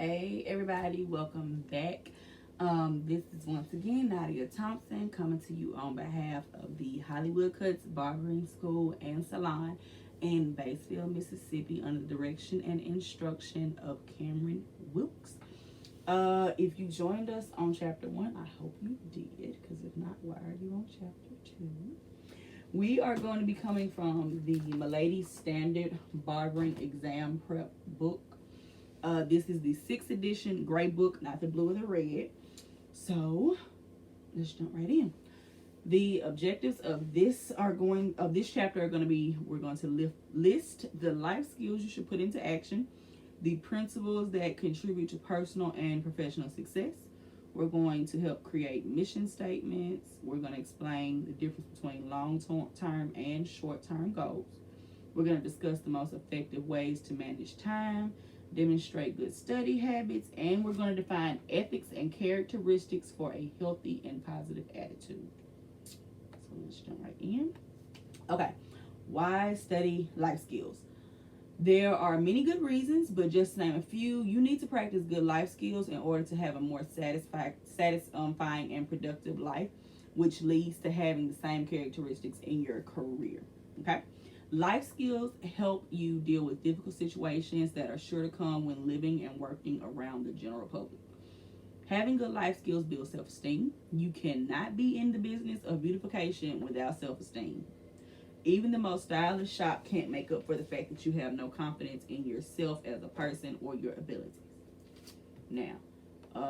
Hey everybody, welcome back. This is once again Nadia Thompson coming to you on behalf of the Hollywood Cuts Barbering School and Salon in Batesville, Mississippi, under the direction and instruction of Cameron Wilkes. If you joined us on chapter 1, I hope you did, because if not, why are you on chapter 2? We are going to be coming from the Milady Standard Barbering Exam Prep book. This is the 6th edition gray book, not the blue or the red. So let's jump right in. The objectives of this chapter are going to be, we're going to list the life skills you should put into action, the principles that contribute to personal and professional success. We're going to help create mission statements. We're going to explain the difference between long-term and short-term goals. We're going to discuss the most effective ways to manage time, demonstrate good study habits, and we're going to define ethics and characteristics for a healthy and positive attitude. So let's jump right in. Okay, why study life skills? There are many good reasons, but just to name a few, you need to practice good life skills in order to have a more satisfying and productive life, which leads to having the same characteristics in your career. Okay? Life skills help you deal with difficult situations that are sure to come when living and working around the general public. Having good life skills builds self-esteem. You cannot be in the business of beautification without self-esteem. Even the most stylish shop can't make up for the fact that you have no confidence in yourself as a person or your abilities. Now,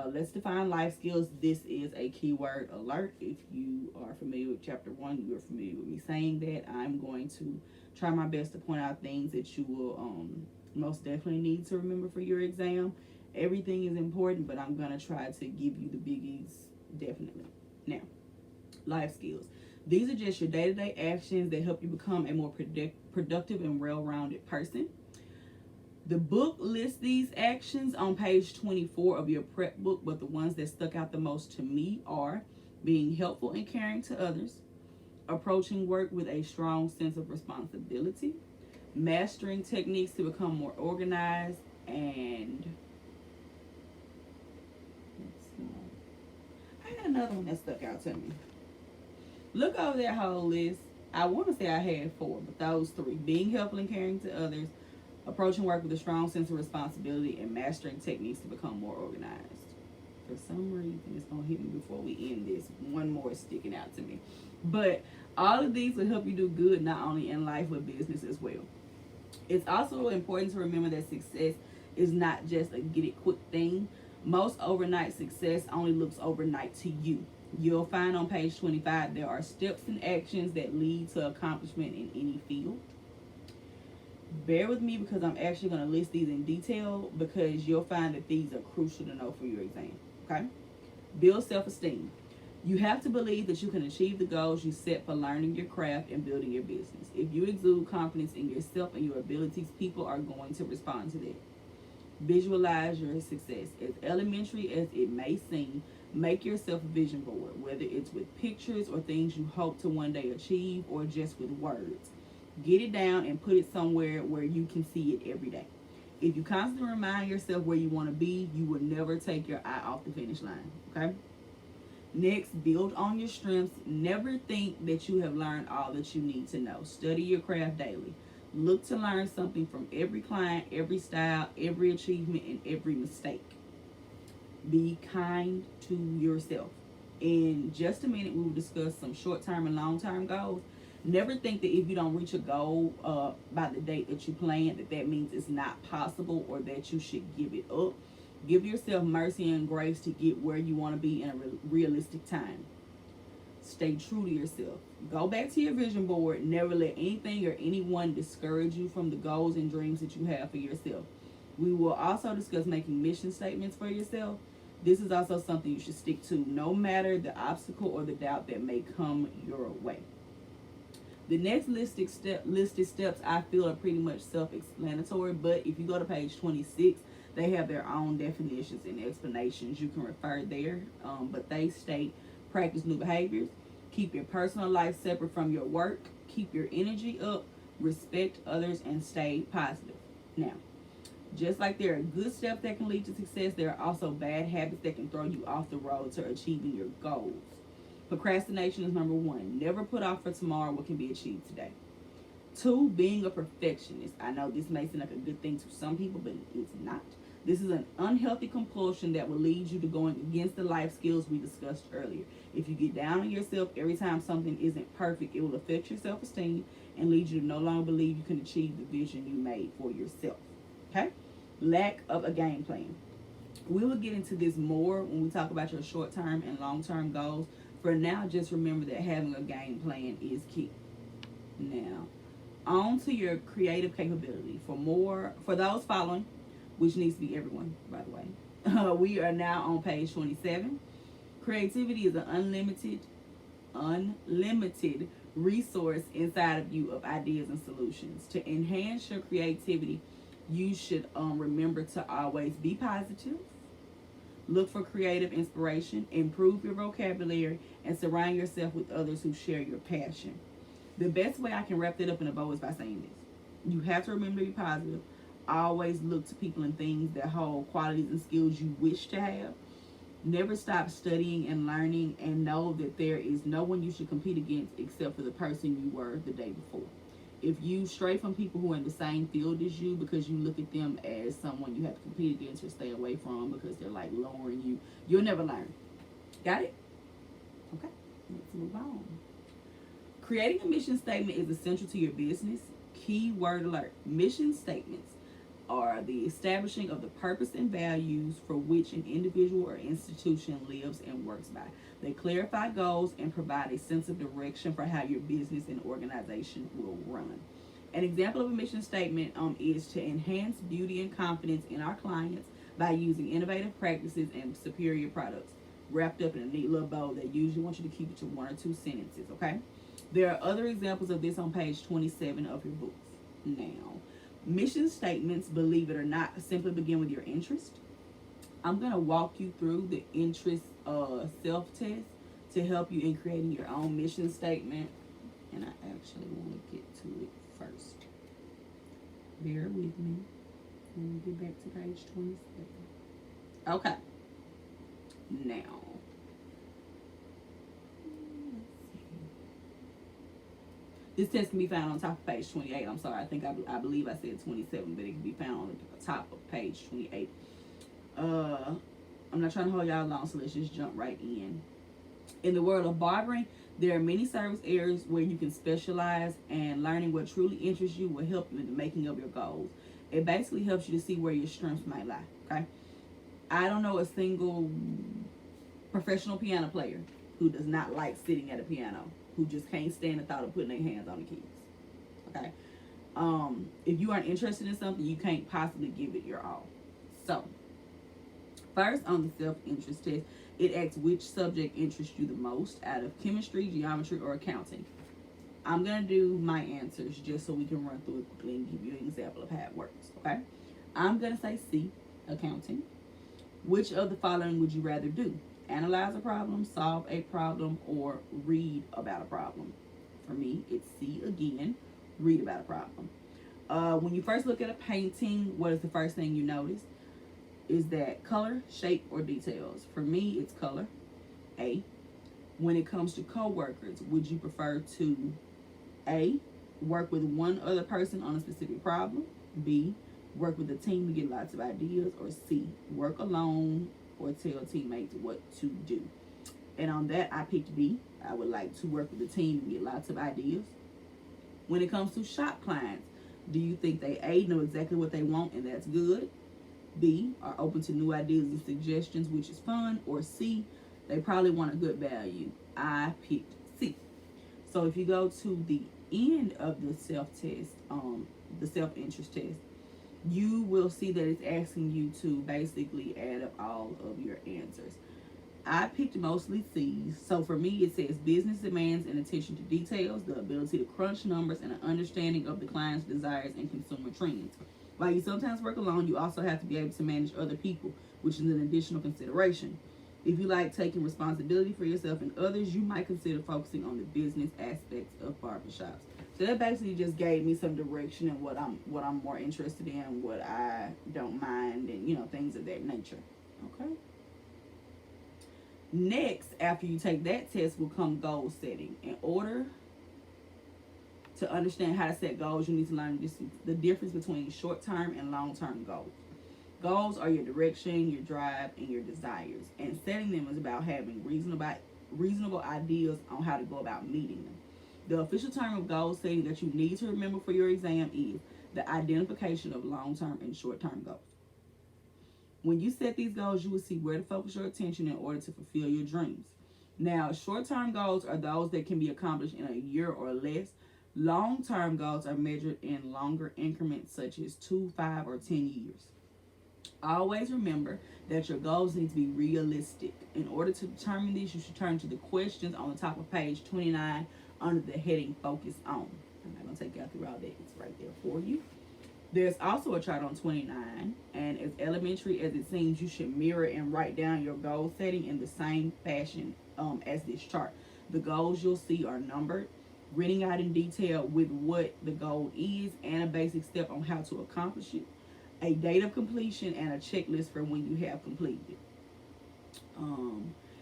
let's define life skills. This is a keyword alert. If you are familiar with chapter 1, you're familiar with me saying that. I'm going to try my best to point out things that you will most definitely need to remember for your exam. Everything is important, but I'm going to try to give you the biggies definitely. Now, life skills. These are just your day-to-day actions that help you become a more productive and well-rounded person. The book lists these actions on page 24 of your prep book, but the ones that stuck out the most to me are being helpful and caring to others, approaching work with a strong sense of responsibility, mastering techniques to become more organized, and I had another one that stuck out to me. Look over that whole list. I want to say I had 4, but those 3: being helpful and caring to others, approaching work with a strong sense of responsibility, and mastering techniques to become more organized. For some reason, it's going to hit me before we end this. One more is sticking out to me. But all of these will help you do good not only in life but business as well. It's also important to remember that success is not just a get it quick thing. Most overnight success only looks overnight to you. You'll find on page 25 there are steps and actions that lead to accomplishment in any field. Bear with me because I'm actually going to list these in detail because you'll find that these are crucial to know for your exam. Okay? Build self-esteem. You have to believe that you can achieve the goals you set for learning your craft and building your business. If you exude confidence in yourself and your abilities, people are going to respond to that. Visualize your success. As elementary as it may seem, make yourself a vision board, whether it's with pictures or things you hope to one day achieve or just with words. Get it down and put it somewhere where you can see it every day. If you constantly remind yourself where you want to be, you will never take your eye off the finish line. Okay? Next, build on your strengths. Never think that you have learned all that you need to know. Study your craft daily. Look to learn something from every client, every style, every achievement, and every mistake. Be kind to yourself. In just a minute, we will discuss some short-term and long-term goals. Never think that if you don't reach a goal by the date that you planned, that means it's not possible or that you should give it up. Give yourself mercy and grace to get where you want to be in a realistic time. Stay true to yourself. Go back to your vision board. Never let anything or anyone discourage you from the goals and dreams that you have for yourself. We will also discuss making mission statements for yourself. This is also something you should stick to no matter the obstacle or the doubt that may come your way. The next listed steps I feel are pretty much self-explanatory, but if you go to page 26, they have their own definitions and explanations. You can refer there, but they state: practice new behaviors, keep your personal life separate from your work, keep your energy up, respect others, and stay positive. Now, Just like there are good steps that can lead to success, there are also bad habits that can throw you off the road to achieving your goals. Procrastination is number one. Never put off for tomorrow what can be achieved today. Two, being a perfectionist. I know this may seem like a good thing to some people, but it's not. This is an unhealthy compulsion that will lead you to going against the life skills we discussed earlier. If you get down on yourself every time something isn't perfect, it will affect your self-esteem and lead you to no longer believe you can achieve the vision you made for yourself. Okay? Lack of a game plan. We will get into this more when we talk about your short-term and long-term goals. For now, just remember that having a game plan is key. Now, on to your creative capability. For those following, which needs to be everyone, by the way, we are now on page 27. Creativity is an unlimited resource inside of you of ideas and solutions. To enhance your creativity, you should remember to always be positive, look for creative inspiration, improve your vocabulary, and surround yourself with others who share your passion. The best way I can wrap that up in a bow is by saying this. You have to remember to be positive. Always look to people and things that hold qualities and skills you wish to have. Never stop studying and learning, and know that there is no one you should compete against except for the person you were the day before. If you stray from people who are in the same field as you because you look at them as someone you have to compete against or stay away from because they're like lowering you, you'll never learn. Got it? Okay, let's move on. Creating a mission statement is essential to your business. Keyword alert. Mission statements are the establishing of the purpose and values for which an individual or institution lives and works by. They clarify goals and provide a sense of direction for how your business and organization will run. An example of a mission statement is to enhance beauty and confidence in our clients by using innovative practices and superior products, wrapped up in a neat little bow that usually wants you to keep it to 1 or 2 sentences, okay? There are other examples of this on page 27 of your books. Now, mission statements, believe it or not, simply begin with your interest. I'm going to walk you through the interest self-test to help you in creating your own mission statement. And I actually want to get to it first. Bear with me. Let me get back to page 27. Okay. Now, this test can be found on top of page 28. I'm sorry, I believe I said 27, but it can be found on the top of page 28. I'm not trying to hold y'all long, so let's just jump right in. In the world of barbering, there are many service areas where you can specialize, and learning what truly interests you will help you in the making of your goals. It basically helps you to see where your strengths might lie, okay? I don't know a single professional piano player who does not like sitting at a piano, who just can't stand the thought of putting their hands on the keys, okay? If you aren't interested in something, you can't possibly give it your all. So, first, on the self-interest test, it asks which subject interests you the most out of chemistry, geometry, or accounting. I'm going to do my answers just so we can run through it quickly and give you an example of how it works, okay? I'm going to say C, accounting. Which of the following would you rather do? Analyze a problem, solve a problem, or read about a problem? For me, it's C again, read about a problem. When you first look at a painting, what is the first thing you notice? Is that color, shape, or details? For me, it's color. A. When it comes to co-workers, would you prefer to A, work with one other person on a specific problem? B, work with a team to get lots of ideas? Or C, work alone or tell teammates what to do? And on that, I picked B. I would like to work with a team and get lots of ideas. When it comes to shop clients, do you think they A, know exactly what they want and that's good? B, are open to new ideas and suggestions, which is fun? Or C, they probably want a good value? I picked C. So if you go to the end of the self-test, the self-interest test, you will see that it's asking you to basically add up all of your answers. I picked mostly C's. So for me, it says business demands an attention to details, the ability to crunch numbers, and an understanding of the client's desires and consumer trends. While you sometimes work alone, you also have to be able to manage other people, which is an additional consideration. If you like taking responsibility for yourself and others, you might consider focusing on the business aspects of barbershops. So that basically just gave me some direction in what I'm more interested in, what I don't mind, and things of that nature. Okay. Next, after you take that test, will come goal setting. In order to understand how to set goals, you need to learn the difference between short-term and long-term goals. Goals are your direction, your drive, and your desires. And setting them is about having reasonable ideas on how to go about meeting them. The official term of goal setting that you need to remember for your exam is the identification of long-term and short-term goals. When you set these goals, you will see where to focus your attention in order to fulfill your dreams. Now, short-term goals are those that can be accomplished in a year or less. Long-term goals are measured in longer increments such as 2, 5, or 10 years. Always remember that your goals need to be realistic. In order to determine this, you should turn to the questions on the top of page 29 under the heading Focus On. I'm not going to take you through all that. It's right there for you. There's also a chart on 29, and as elementary as it seems, you should mirror and write down your goal setting in the same fashion as this chart. The goals you'll see are numbered, written out in detail with what the goal is and a basic step on how to accomplish it, a date of completion, and a checklist for when you have completed it.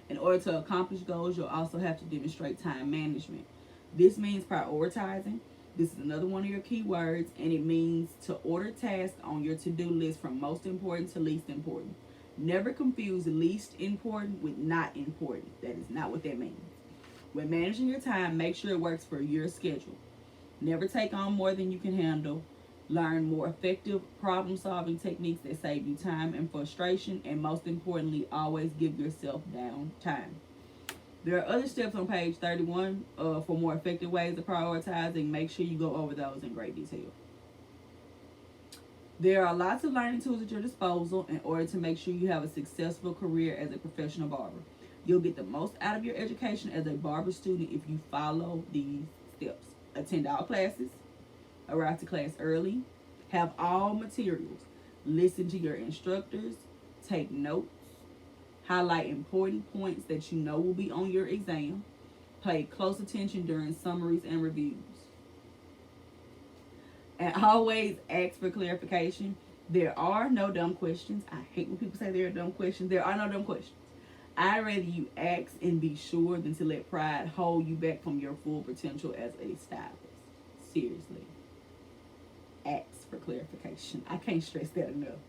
In order to accomplish goals, you'll also have to demonstrate time management. This means prioritizing. This is another one of your keywords, and it means to order tasks on your to-do list from most important to least important. Never confuse least important with not important. That is not what that means. When managing your time, make sure it works for your schedule. Never take on more than you can handle. Learn more effective problem-solving techniques that save you time and frustration, and most importantly, always give yourself downtime. There are other steps on page 31 for more effective ways of prioritizing. Make sure you go over those in great detail. There are lots of learning tools at your disposal in order to make sure you have a successful career as a professional barber. You'll get the most out of your education as a barber student if you follow these steps. Attend all classes, arrive to class early, have all materials, listen to your instructors, take notes, highlight important points that you know will be on your exam, pay close attention during summaries and reviews. And always ask for clarification. There are no dumb questions. I hate when people say there are dumb questions. There are no dumb questions. I'd rather you ask and be sure than to let pride hold you back from your full potential as a stylist. Seriously. Ask for clarification. I can't stress that enough.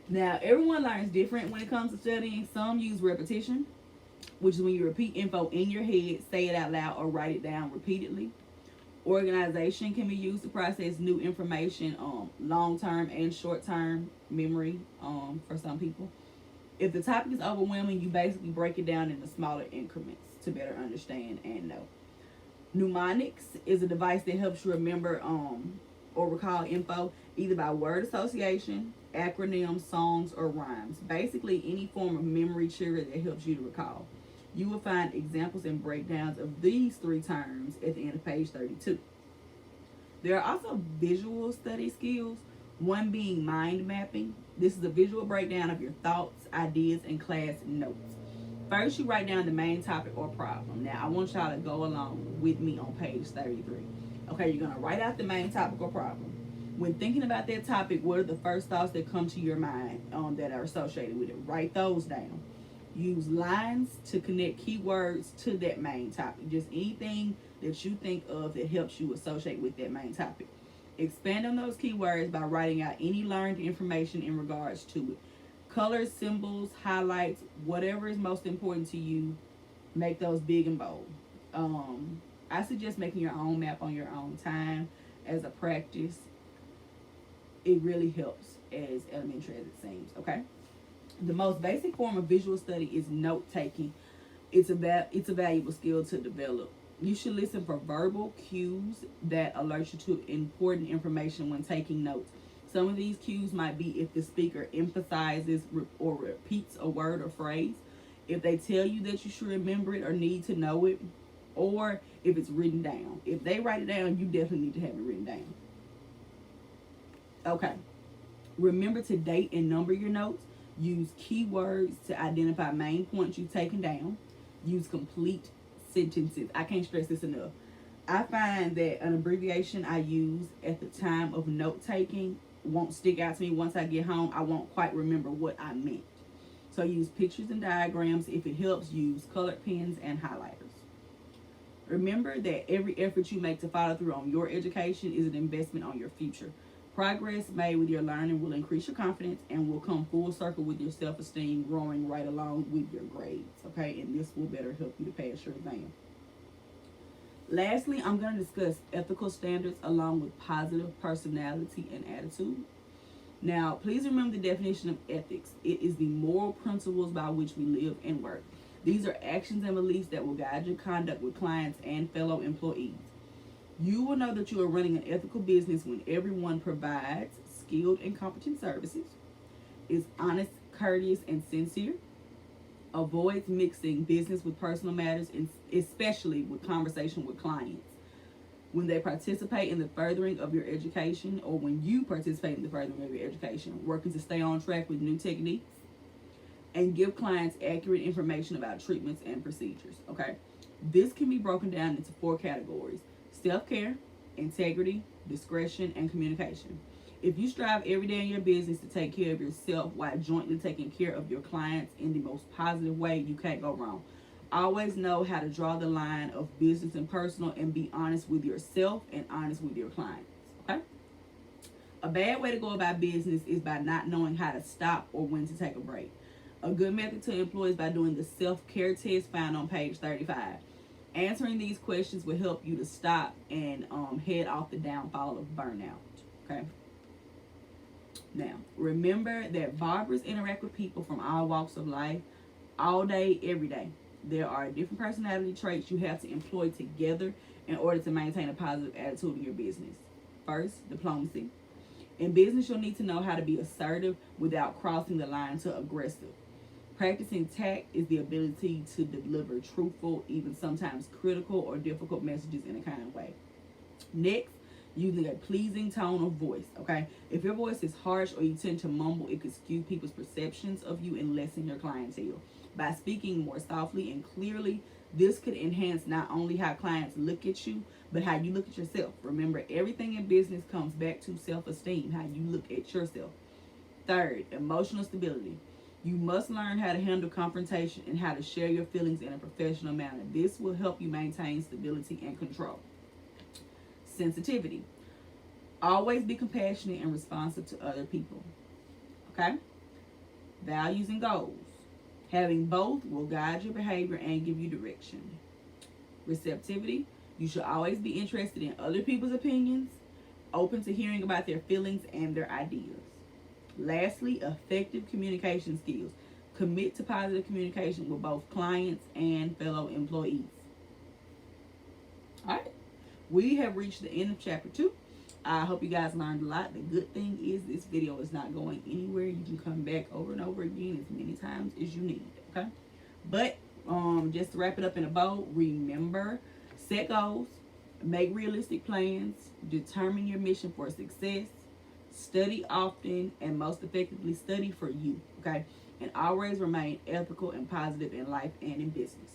Now, everyone learns different when it comes to studying. Some use repetition, which is when you repeat info in your head, say it out loud, or write it down repeatedly. Organization can be used to process new information, long-term and short-term memory for some people. If the topic is overwhelming, you basically break it down into smaller increments to better understand and know. Mnemonics is a device that helps you remember or recall info either by word association, acronyms, songs, or rhymes. Basically, any form of memory trigger that helps you to recall. You will find examples and breakdowns of these 3 terms at the end of page 32. There are also visual study skills, one being mind mapping. This is a visual breakdown of your thoughts, ideas, and class notes. First, you write down the main topic or problem. Now, I want y'all to go along with me on page 33. Okay, you're going to write out the main topic or problem. When thinking about that topic, what are the first thoughts that come to your mind that are associated with it? Write those down. Use lines to connect keywords to that main topic. Just anything that you think of that helps you associate with that main topic. Expand on those keywords by writing out any learned information in regards to it. Colors, symbols, highlights, whatever is most important to you, make those big and bold. I suggest making your own map on your own time as a practice. It really helps, as elementary as it seems, okay? The most basic form of visual study is note-taking. It's a valuable skill to develop. You should listen for verbal cues that alert you to important information when taking notes. Some of these cues might be if the speaker emphasizes or repeats a word or phrase, if they tell you that you should remember it or need to know it, or if it's written down. If they write it down, you definitely need to have it written down. Okay. Remember to date and number your notes. Use keywords to identify main points you've taken down. Use complete sentences. I can't stress this enough. I find that an abbreviation I use at the time of note taking won't stick out to me. Once I get home, I won't quite remember what I meant. So use pictures and diagrams. If it helps, use colored pens and highlighters. Remember that every effort you make to follow through on your education is an investment on your future. Progress made with your learning will increase your confidence and will come full circle with your self-esteem growing right along with your grades. Okay, and this will better help you to pass your exam. Lastly, I'm going to discuss ethical standards along with positive personality and attitude. Now, please remember the definition of ethics. It is the moral principles by which we live and work. These are actions and beliefs that will guide your conduct with clients and fellow employees. You will know that you are running an ethical business when everyone provides skilled and competent services, is honest, courteous, and sincere, avoids mixing business with personal matters, and especially with conversation with clients. When they participate in the furthering of your education, or when you participate in the furthering of your education, working to stay on track with new techniques, and give clients accurate information about treatments and procedures. Okay, this can be broken down into 4 categories: self-care, integrity, discretion, and communication. If you strive every day in your business to take care of yourself while jointly taking care of your clients in the most positive way, you can't go wrong. Always know how to draw the line of business and personal, and be honest with yourself and honest with your clients. Okay? A bad way to go about business is by not knowing how to stop or when to take a break. A good method to employ is by doing the self-care test found on page 35. Answering these questions will help you to stop and head off the downfall of burnout. Okay? Now, remember that barbers interact with people from all walks of life all day, every day. There are different personality traits you have to employ together in order to maintain a positive attitude in your business. First, diplomacy. In business, you'll need to know how to be assertive without crossing the line to aggressive. Practicing tact is the ability to deliver truthful, even sometimes critical or difficult messages in a kind way. Next, using a pleasing tone of voice. Okay, if your voice is harsh or you tend to mumble, it could skew people's perceptions of you and lessen your clientele. By speaking more softly and clearly, this could enhance not only how clients look at you, but how you look at yourself. Remember, everything in business comes back to self-esteem, how you look at yourself. Third, emotional stability. You must learn how to handle confrontation and how to share your feelings in a professional manner. This will help you maintain stability and control. Sensitivity. Always be compassionate and responsive to other people. Okay? Values and goals. Having both will guide your behavior and give you direction. Receptivity. You should always be interested in other people's opinions, open to hearing about their feelings and their ideas. Lastly, effective communication skills. Commit to positive communication with both clients and fellow employees. All right. We have reached the end of chapter 2. I hope you guys learned a lot. The good thing is this video is not going anywhere. You can come back over and over again as many times as you need. Okay. But just to wrap it up in a bow, remember, set goals, make realistic plans, determine your mission for success, study often, and most effectively study for you. Okay. And always remain ethical and positive in life and in business.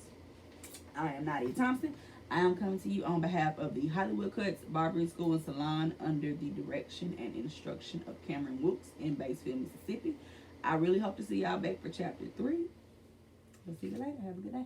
I am Nadia Thompson. I am coming to you on behalf of the Hollywood Cuts Barbering School and Salon under the direction and instruction of Cameron Wooks in Batesville, Mississippi. I really hope to see y'all back for chapter 3. We'll see you later. Have a good day.